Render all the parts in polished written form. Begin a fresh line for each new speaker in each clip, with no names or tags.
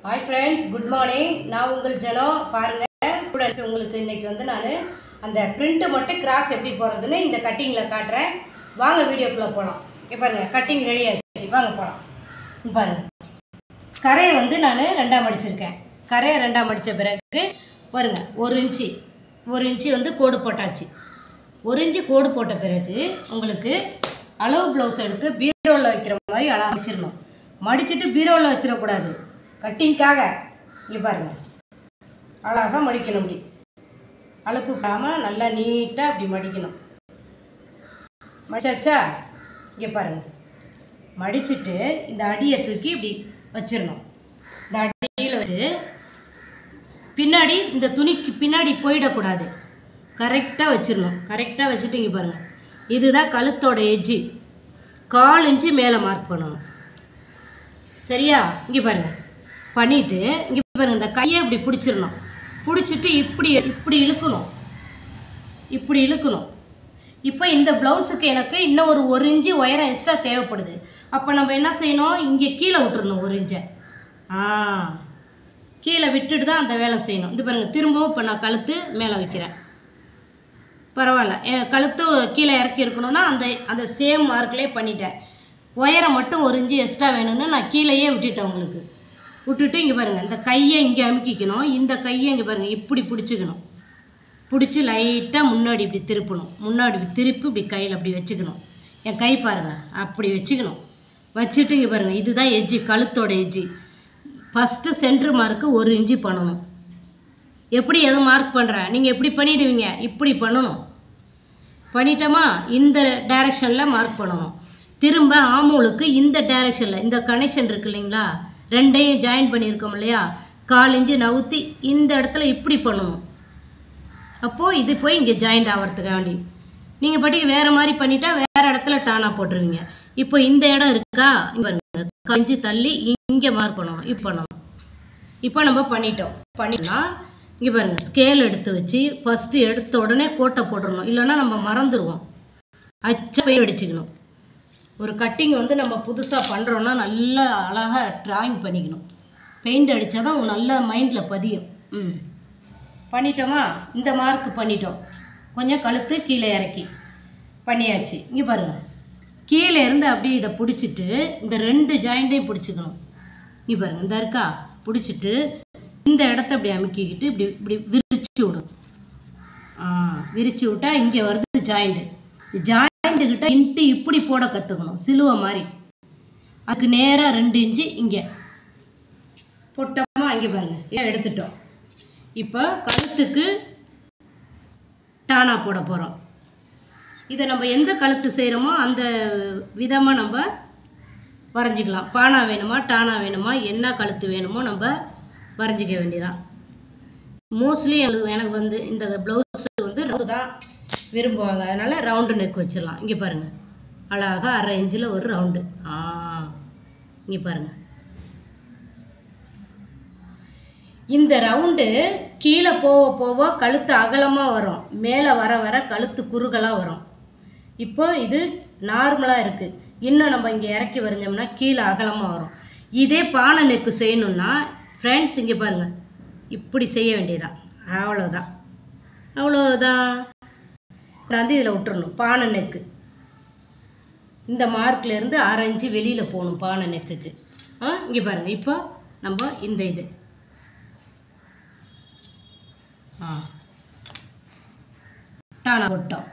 Hi friends, good morning. நான் உங்கள் ஜனோ பாருங்க ஸ்டூடண்ட்ஸ் உங்களுக்கு இன்னைக்கு வந்து நான் அந்த பிரிண்ட் மட்டும் கிராஸ் எப்படி போறதுன்னு இந்த கட்டிங்ல காட்றேன். வாங்க வீடியோக்குள்ள போலாம். இங்க பாருங்க கட்டிங் ரெடி ஆயிடுச்சு. வாங்க போலாம். இங்க பாருங்க. கரையை வந்து நான் ரெண்டா மடிச்சிருக்கேன். கரையை ரெண்டா மடிச்ச பிறகு பாருங்க 1 இன்ச் வந்து கோடு போட்டாச்சு. 1 இன்ச் கோடு போட்ட பிறகு உங்களுக்கு அளவு ப்ளவுஸ் எடுத்து பீரோல வைக்கிற மாதிரி அழகா வச்சிரணும். மடிச்சிட்டு பீரோல வச்சிர கூடாது. கட்டிங்காக இங்கே பாருங்கள் அழகாக மடிக்கணும். அப்படி அழுப்பு விடாமல் நல்லா நீட்டாக அப்படி மடிக்கணும். மடிச்சாச்சா? இங்கே பாருங்கள் மடிச்சுட்டு இந்த அடியை தூக்கி இப்படி வச்சிடணும். இந்த அடியில் வச்சு பின்னாடி இந்த துணிக்கு பின்னாடி போயிடக்கூடாது. கரெக்டாக வச்சிடணும். கரெக்டாக வச்சுட்டு இங்கே பாருங்கள் இதுதான் கழுத்தோட எஜ்ஜு. 1/4 இன்ச்சு மேலே மார்க் பண்ணணும். சரியா? இங்கே பாருங்கள் பண்ணிவிட்டு இங்கே பாருங்கள் இந்த கையை இப்படி பிடிச்சிடணும். பிடிச்சிட்டு இப்படி இழுக்கணும். இப்படி இழுக்கணும். இப்போ இந்த ப்ளவுஸுக்கு எனக்கு இன்னும் ஒரு 1 இன்ச்சு உயரம் எக்ஸ்ட்ரா தேவைப்படுது. அப்போ நம்ம என்ன செய்யணும்? இங்கே கீழே விட்டுறணும் 1 இன்ச்சை. கீழே விட்டுட்டு தான் அந்த வேலை செய்யணும். இது பாருங்கள் திரும்பவும் இப்போ நான் கழுத்து மேலே வைக்கிறேன். பரவாயில்ல, என் கழுத்து கீழே இறக்கி இருக்கணும்னா அந்த சேம் மார்க்லேயே பண்ணிட்டேன். உயரம் மட்டும் 1 இன்ச்சு எக்ஸ்ட்ரா வேணும்னு நான் கீழேயே விட்டுட்டேன். உங்களுக்கு விட்டுட்டு இங்கே பாருங்கள் இந்த கையை இங்கே அமுக்கிக்கணும். இந்த கையை இங்கே பாருங்கள் இப்படி பிடிச்சிக்கணும். பிடிச்சி லைட்டாக முன்னாடி இப்படி திருப்பணும். முன்னாடி இப்படி திருப்பி இப்படி கையில் அப்படி வச்சுக்கணும். என் கை பாருங்கள் அப்படி வச்சுக்கணும். வச்சுட்டு இங்கே பாருங்கள் இதுதான் எஜ்ஜி, கழுத்தோட எஜ்ஜி. ஃபஸ்ட்டு சென்ட்ரு மார்க்கு 1 இன்ச்சு பண்ணணும். எப்படி எதுவும் மார்க் பண்ணுறேன் நீங்கள் எப்படி பண்ணிவிடுவீங்க? இப்படி பண்ணணும். பண்ணிட்டோமா? இந்த டைரெக்ஷனில் மார்க் பண்ணணும். திரும்ப ஆமூலுக்கு இந்த டைரெக்ஷனில் இந்த கனெக்ஷன் இருக்குது இல்லைங்களா, ரெண்டையும் ஜாயின் பண்ணியிருக்கோம் இல்லையா, 1/4 இன்ச்சு நவுத்தி இந்த இடத்துல இப்படி பண்ணணும். அப்போது இது போய் இங்கே ஜாயிண்ட் ஆகிறதுக்காக வேண்டி நீங்கள் பாட்டுக்கு வேறு மாதிரி பண்ணிட்டா வேறு இடத்துல டானாக போட்டுருவீங்க. இப்போ இந்த இடம் இருக்கா, இங்கே பாருங்க 1/4 இன்ச்சு தள்ளி இங்கே மார்க் பண்ணணும். இப்போ பண்ணணும். இப்போ நம்ம பண்ணிட்டோம். இங்கே பாருங்கள் ஸ்கேல் எடுத்து வச்சு ஃபஸ்ட்டு எடுத்த உடனே கோட்டை போட்டுடணும். இல்லைன்னா நம்ம மறந்துடுவோம். அச்சா பெயிண்ட் அடிச்சுக்கணும். ஒரு கட்டிங் வந்து நம்ம புதுசாக பண்ணுறோன்னா நல்லா அழகாக ட்ராயிங் பண்ணிக்கணும். பெயிண்ட் அடித்தா தான் நல்ல மைண்டில் பதியும். பண்ணிட்டோமா? இந்த மார்க் பண்ணிட்டோம். கொஞ்சம் கழுத்து கீழே இறக்கி பண்ணியாச்சு. இங்கே பாருங்கள் கீழே இருந்து அப்படியே இதை பிடிச்சிட்டு இந்த 2 ஜாயிண்ட்டையும் பிடிச்சிக்கணும். இங்கே பாருங்கள் இந்த இருக்கா, பிடிச்சிட்டு இந்த இடத்த இப்படி அமுக்கிக்கிட்டு இப்படி விரிச்சு விடும். விரிச்சு விட்டால் இங்கே வருது ஜாயிண்ட்டு. ஜாயிண்ட்டுக்கிட்ட இன்ட்டு இப்படி போட கற்றுக்கணும். சிலுவை மாதிரி அதுக்கு நேராக 2 இன்ச்சு இங்கே போட்டோமா? இங்கே பாருங்கள் எடுத்துட்டோம். இப்போ கழுத்துக்கு டானா போட போகிறோம். இதை நம்ம எந்த கழுத்து செய்கிறோமோ அந்த விதமாக நம்ம வரைஞ்சிக்கலாம். பானா வேணுமா டானா வேணுமா என்ன கழுத்து வேணுமோ நம்ம வரைஞ்சிக்க வேண்டியதான். மோஸ்ட்லி எனக்கு வந்து இந்த ப்ளவுஸ் வந்து ரவுண்டு தான் விரும்புவாங்க. அதனால் ரவுண்டு நெக் வச்சிடலாம். இங்கே பாருங்கள் அழகாக 1/2 இன்ச்சில் ஒரு ரவுண்டு. இங்கே பாருங்கள் இந்த ரவுண்டு கீழே போக கழுத்து அகலமாக வரும். மேலே வர கழுத்து குறுகலாக வரும். இப்போ இது நார்மலாக இருக்குது. இன்னும் நம்ம இங்கே இறக்கி வரைஞ்சோம்னா கீழே அகலமாக வரும். இதே பானை நெக்கு செய்யணுன்னா ஃப்ரெண்ட்ஸ் இங்கே பாருங்கள் இப்படி செய்ய வேண்டியதான். அவ்வளோதான் வந்து இதில் விட்டுறணும். பானை நெக்கு இந்த மார்க்லேருந்து 1/2 இன்ச்சு வெளியில் போகணும் பானை நெக்குக்கு. இங்கே பாருங்கள் இப்போ நம்ம இந்த இது டானா போட்டோம்.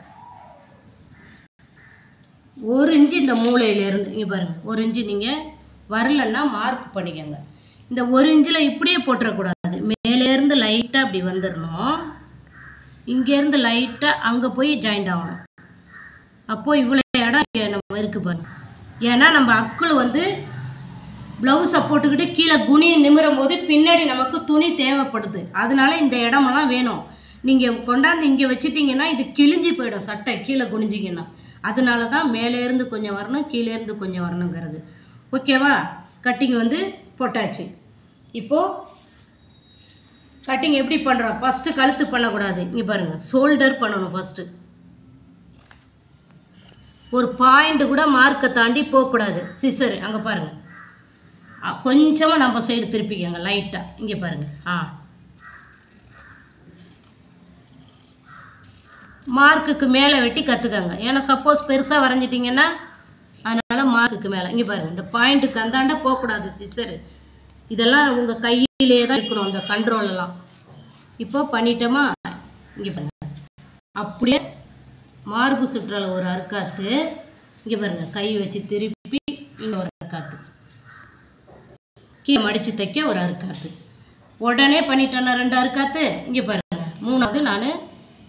1 இன்ச்சு இந்த மூலையிலேருந்து இங்கே பாருங்கள் 1 இன்ச்சு நீங்கள் வரலன்னா மார்க் பண்ணிக்கோங்க. இந்த 1 இன்ச்சில் இப்படியே போட்டுறக்கூடாது. மேலேருந்து லைட்டாக அப்படி வந்துடணும். இங்கேருந்து லைட்டாக அங்கே போய் ஜாயிண்ட் ஆகணும். அப்போது இவ்வளோ இடம் இங்கே நம்ம இருக்குது பாருங்க. ஏன்னா நம்ம அக்குள் வந்து ப்ளவுஸை போட்டுக்கிட்டு கீழே குனி நிமிரும் போது பின்னாடி நமக்கு துணி தேவைப்படுது. அதனால இந்த இடமெல்லாம் வேணும். நீங்கள் கொண்டாந்து இங்கே வச்சுட்டிங்கன்னா இது கிழிஞ்சி போயிடும் சட்டை கீழே குனிஞ்சிங்கன்னா. அதனால தான் மேலேருந்து கொஞ்சம் வரணும் கீழேருந்து கொஞ்சம் வரணுங்கிறது. ஓகேவா? கட்டிங் வந்து போட்டாச்சு. இப்போது கட்டிங் எப்படி பண்ணுறோம்? ஃபஸ்ட்டு கழுத்து பண்ணக்கூடாது. இங்கே பாருங்கள் ஷோல்டர் பண்ணணும். ஃபஸ்ட்டு ஒரு பாயிண்ட் கூட மார்க்கை தாண்டி போகக்கூடாது. சிசர் அங்கே பாருங்கள் கொஞ்சமாக நம்ம சைடு திருப்பிக்கங்க லைட்டாக. இங்கே பாருங்கள். மார்க்குக்கு மேலே வெட்டி கற்றுக்கங்க. ஏன்னா சப்போஸ் பெருசாக வரைஞ்சிட்டிங்கன்னா அதனால் மார்க்குக்கு மேலே. இங்கே பாருங்கள், இந்த பாயிண்ட்டுக்கு அந்தாண்ட போகக்கூடாது சிசரு. இதெல்லாம் உங்கள் கையிலே தான் இருக்கணும் அந்த கண்ட்ரோலெல்லாம். இப்போ பண்ணிட்டோமா? இங்கே பாருங்கள், அப்படியே மார்பு சுற்றலை ஒரு அறுக்காத்து. இங்கே பாருங்கள், கை வச்சு திருப்பி இன்னொரு அறுக்காத்து, கீழே மடித்து தைக்க ஒரு அறுக்காத்து. உடனே பண்ணிட்டேன்னா 2 அறுக்காத்து. இங்கே பாருங்கள், 3வது நான்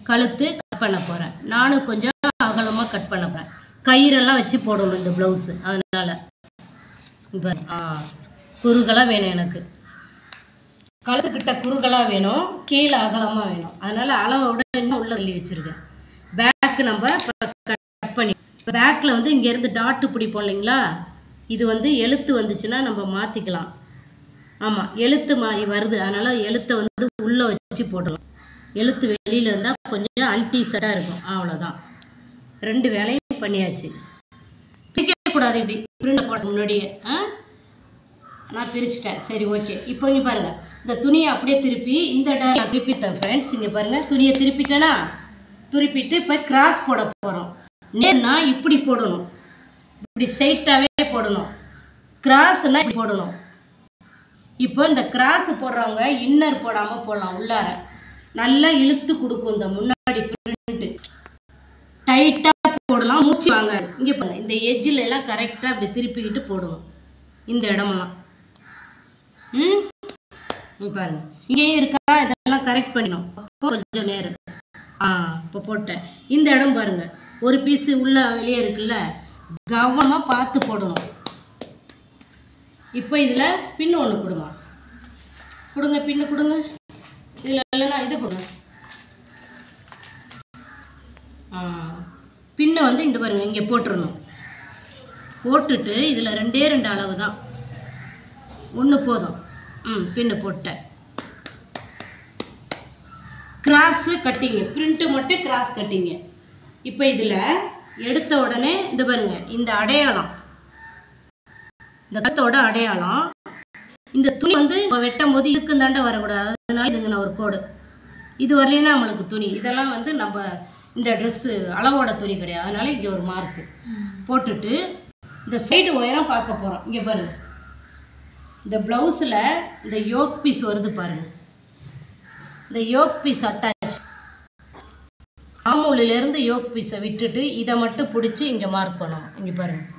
கழுத்து கட் பண்ண போகிறேன். நானும் கொஞ்சம் அகலமாக கட் பண்ண போகிறேன். கயிறெல்லாம் வச்சு போடணும் இந்த ப்ளவுஸு. அதனால் இப்போ குறுகலாக வேணும் எனக்கு. கழுத்துக்கிட்ட குறுகலாக வேணும், கீழே அகலமாக வேணும். அதனால் அளவோட இன்னும் உள்ள தள்ளி வச்சுருக்கேன். பேக்கு நம்ம கட் பண்ணி, பேக்கில் வந்து இங்கேருந்து டாட்டு பிடிப்போம் இல்லைங்களா? இது வந்து எழுத்து வந்துச்சுன்னா நம்ம மாற்றிக்கலாம். ஆமாம், எழுத்து வருது. அதனால் எழுத்தை வந்து உள்ளே வச்சு போடலாம். எழுத்து வெளியில் இருந்தால் கொஞ்சம் அன்டீசட்டாக இருக்கும். அவ்வளோதான், 2 வேலையும் பண்ணியாச்சு. பிரிக்கக்கூடாது, இப்படி பிரிண்டை போட முன்னாடியே. நான் பிரிச்சுட்டேன். சரி, ஓகே. இப்போ இங்கே பாருங்கள், இந்த துணியை அப்படியே திருப்பி இந்த நான் திருப்பிட்டேன் ஃப்ரெண்ட்ஸ். இங்கே பாருங்கள், துணியை திருப்பிட்டேன்னா திருப்பிட்டு இப்போ கிராஸ் போட போகிறோம். நேர்னா இப்படி போடணும், இப்படி ஸ்ட்ரைட்டாகவே போடணும். கிராஸ்னால் இப்படி போடணும். இப்போ இந்த கிராஸ் போடுறவங்க இன்னர் போடாமல் போடலாம். உள்ளார நல்லா இழுத்து கொடுக்கும் இந்த முன்னாடி பிரிண்ட்டு. டைட்டாக போடலாம், மூச்சு வாங்க. இங்கே பாருங்க, இந்த எஜ்ஜில் எல்லாம் கரெக்டாக இப்படி திருப்பிக்கிட்டு போடணும். இந்த இடமெல்லாம் பாருங்க, இங்கேயும் இருக்கா? இதெல்லாம் கரெக்ட் பண்ணிடணும். அப்போ கொஞ்சம் நேரம். இப்போ போட்டேன். இந்த இடம் பாருங்க, ஒரு பீஸு உள்ள வெளியே இருக்குல்ல, கவனமாக பார்த்து போடணும். இப்போ இதில் பின்னு ஒன்று கொடுங்க, பின்னு கொடுங்க. இதில் இல்லைன்னா இதை கொடுங்க. பின்னு வந்து இந்த பாருங்கள், இங்கே போட்டுடணும். போட்டுட்டு இதில் 2 அளவு தான், 1 போதும். பின்னு போட்டேன். கிராஸு கட்டிங்க, பிரிண்ட்டு மட்டும் கிராஸ் கட்டிங்க. இப்போ இதில் எடுத்த உடனே இந்த பாருங்கள், இந்த அடையாளம், இந்த கழுத்தோட அடையாளம். இந்த துணி வந்து வெட்டும் போது இதுக்கு தாண்டா வரக்கூடாது. அதனால இதுங்க நான் ஒரு கோடு. இது வரலைன்னா நம்மளுக்கு துணி இதெல்லாம் வந்து நம்ம இந்த ட்ரெஸ்ஸு அளவோட துணி கிடையாது. அதனால இங்கே ஒரு மார்க்கு போட்டுட்டு இந்த சைடு உயரம் பார்க்க போகிறோம். இங்கே பாருங்கள், இந்த ப்ளவுஸில் இந்த யோக் பீஸ் வருது பாருங்கள். இந்த யோக் பீஸ் அட்டாச், ஆமூலிலேருந்து யோக் பீஸை விட்டுட்டு இதை மட்டும் பிடிச்சி இங்கே மார்க் பண்ணணும். இங்கே பாருங்கள்,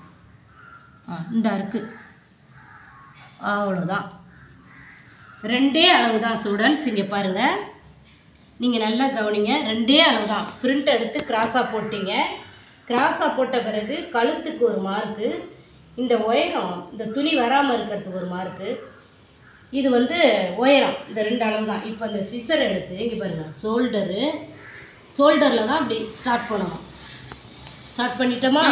இந்த இருக்குது. அவ்வளோதான், 2 அளவு தான் ஸ்டூடெண்ட்ஸ். இங்கே பாருங்கள், நீங்கள் நல்லா கவனிங்க. 2 அளவு தான். பிரிண்ட் எடுத்து கிராஸாக போட்டிங்க. கிராஸாக போட்ட பிறகு கழுத்துக்கு ஒரு மார்க்கு, இந்த உயரம் இந்த துணி வராமல் இருக்கிறதுக்கு ஒரு மார்க்கு. இது வந்து உயரம், இந்த 2 அளவு தான். இப்போ இந்த சிசர் எடுத்து இங்கே பாருங்கள், ஷோல்டரில் தான் அப்படி ஸ்டார்ட் பண்ணணும். ஸ்டார்ட் பண்ணிட்டோமா?